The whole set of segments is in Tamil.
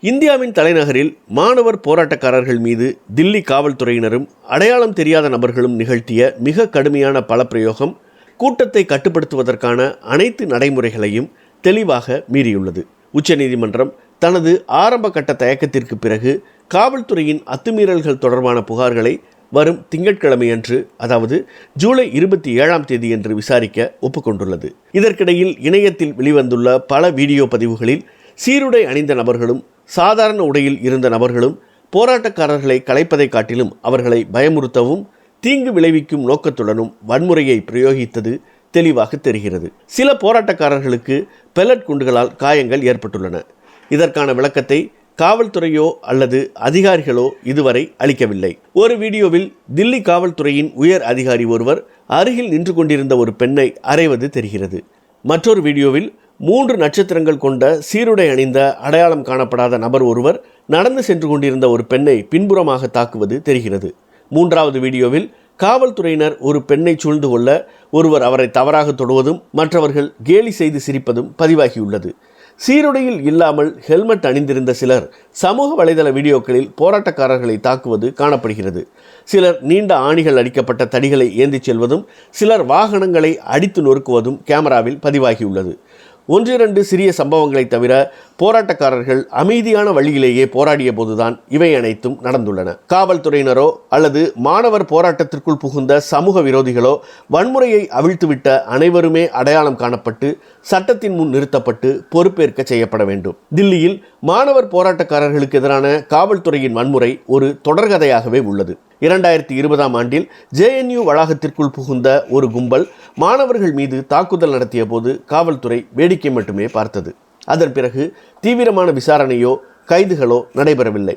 இந்தியாவின் தலைநகரில் மாணவர் போராட்டக்காரர்கள் மீது தில்லி காவல்துறையினரும் அடையாளம் தெரியாத நபர்களும் நிகழ்த்திய மிக கடுமையான பலப்பிரயோகம் கூட்டத்தை கட்டுப்படுத்துவதற்கான அனைத்து நடைமுறைகளையும் தெளிவாக மீறியுள்ளது. உச்சநீதிமன்றம் தனது ஆரம்ப கட்ட தயக்கத்திற்கு பிறகு காவல்துறையின் அத்துமீறல்கள் தொடர்பான புகார்களை வரும் திங்கட்கிழமையன்று, அதாவது ஜூலை 27 விசாரிக்க ஒப்புக்கொண்டுள்ளது. இதற்கிடையில் இணையத்தில் வெளிவந்துள்ள பல வீடியோ பதிவுகளில் சீருடை அணிந்த நபர்களும் சாதாரண உடையில் இருந்த நபர்களும் போராட்டக்காரர்களை கலைப்பதை காட்டிலும் அவர்களை பயமுறுத்தவும் தீங்கு விளைவிக்கும் நோக்கத்துடனும் வன்முறையை பிரயோகித்தது தெளிவாக தெரிகிறது. சில போராட்டக்காரர்களுக்கு பெல்லட் குண்டுகளால் காயங்கள் ஏற்பட்டுள்ளன. இதற்கான விளக்கத்தை காவல்துறையோ அல்லது அதிகாரிகளோ இதுவரை அளிக்கவில்லை. ஒரு வீடியோவில் தில்லி காவல்துறையின் உயர் அதிகாரி ஒருவர் அருகில் நின்று கொண்டிருந்த ஒரு பெண்ணை அறைவது தெரிகிறது. மற்றொரு வீடியோவில் 3 நட்சத்திரங்கள் கொண்ட சீருடை அணிந்த அடையாளம் காணப்படாத நபர் ஒருவர் நடந்து சென்று கொண்டிருந்த ஒரு பெண்ணை பின்புறமாக தாக்குவது தெரிகிறது. 3வது வீடியோவில் காவல்துறையினர் ஒரு பெண்ணை சூழ்ந்து கொள்ள ஒருவர் அவரை தவறாக தொடுவதும் மற்றவர்கள் கேலி செய்து சிரிப்பதும் பதிவாகியுள்ளது. சீருடையில் இல்லாமல் ஹெல்மெட் அணிந்திருந்த சிலர் சமூக வலைதள வீடியோக்களில் போராட்டக்காரர்களை தாக்குவது காணப்படுகிறது. சிலர் நீண்ட ஆணிகள் அடிக்கப்பட்ட தடிகளை ஏந்திச் செல்வதும் சிலர் வாகனங்களை அடித்து நொறுக்குவதும் கேமராவில் பதிவாகியுள்ளது. 1-2 சிறிய சம்பவங்களை தவிர போராட்டக்காரர்கள் அமைதியான வழியிலேயே போராடிய போதுதான் இவை அனைத்தும் நடந்துள்ளன. காவல்துறையினரோ அல்லது மாணவர் போராட்டத்திற்குள் புகுந்த சமூக விரோதிகளோ வன்முறையை அவிழ்த்துவிட்ட அனைவருமே அடையாளம் காணப்பட்டு சட்டத்தின் முன் நிறுத்தப்பட்டு பொறுப்பேற்க செய்யப்பட வேண்டும். தில்லியில் மாணவர் போராட்டக்காரர்களுக்கு எதிரான காவல்துறையின் வன்முறை ஒரு தொடர்கதையாகவே உள்ளது. 2020ஆம் ஆண்டில் JNU வளாகத்திற்குள் புகுந்த ஒரு கும்பல் மாணவர்கள் மீது தாக்குதல் நடத்திய போது காவல்துறை வேடிக்கை மட்டுமே பார்த்தது. அதன் பிறகு தீவிரமான விசாரணையோ கைதுகளோ நடைபெறவில்லை.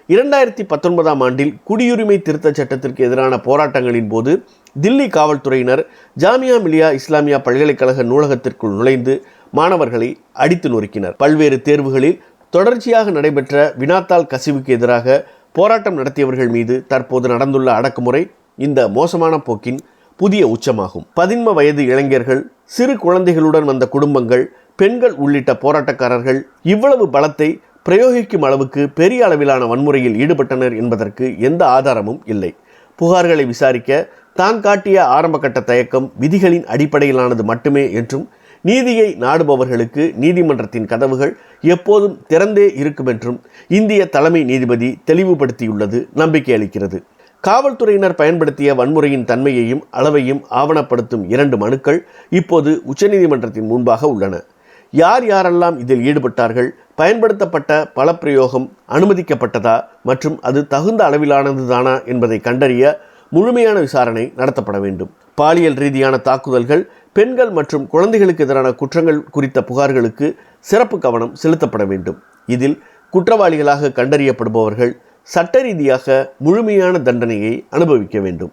2019ஆம் ஆண்டில் குடியுரிமை திருத்தச் சட்டத்திற்கு எதிரான போராட்டங்களின் போது தில்லி காவல்துறையினர் ஜாமியா மிலியா இஸ்லாமியா பல்கலைக்கழக நூலகத்திற்குள் நுழைந்து மாணவர்களை அடித்து நொறுக்கினர். பல்வேறு தேர்வுகளில் தொடர்ச்சியாக நடைபெற்ற வினாத்தாள் கசிவுக்கு எதிராக போராட்டம் நடத்தியவர்கள் மீது தற்போது நடந்துள்ள அடக்குமுறை இந்த மோசமான போக்கின் புதிய உச்சமாகும். 11 வயது இளைஞர்கள், சிறு குழந்தைகளுடன் வந்த குடும்பங்கள், பெண்கள் உள்ளிட்ட போராட்டக்காரர்கள் இவ்வளவு பலத்தை பிரயோகிக்கும் அளவுக்கு பெரிய அளவிலான வன்முறையில் ஈடுபட்டனர் என்பதற்கு எந்த ஆதாரமும் இல்லை. புகார்களை விசாரிக்க தான் காட்டிய ஆரம்பகட்ட தயக்கம் விதிகளின் அடிப்படையிலானது மட்டுமே என்றும் நீதியை நாடுபவர்களுக்கு நீதிமன்றத்தின் கதவுகள் எப்போதும் திறந்தே இருக்கும் என்றும் இந்திய தலைமை நீதிபதி தெளிவுபடுத்தியுள்ளது நம்பிக்கை அளிக்கிறது. காவல்துறையினர் பயன்படுத்திய வன்முறையின் தன்மையையும் அளவையும் ஆவணப்படுத்தும் 2 மனுக்கள் இப்போது உச்சநீதிமன்றத்தின் முன்பாக உள்ளன. யார் யாரெல்லாம் இதில் ஈடுபட்டார்கள், பயன்படுத்தப்பட்ட பலப்பிரயோகம் அனுமதிக்கப்பட்டதா மற்றும் அது தகுந்த அளவிலானதுதானா என்பதை கண்டறிய முழுமையான விசாரணை நடத்தப்பட வேண்டும். பாலியல் ரீதியான தாக்குதல்கள், பெண்கள் மற்றும் குழந்தைகளுக்கு எதிரான குற்றங்கள் குறித்த புகார்களுக்கு சிறப்பு கவனம் செலுத்தப்பட வேண்டும். இதில் குற்றவாளிகளாக கண்டறியப்படுபவர்கள் சட்ட ரீதியாக முழுமையான தண்டனையை அனுபவிக்க வேண்டும்.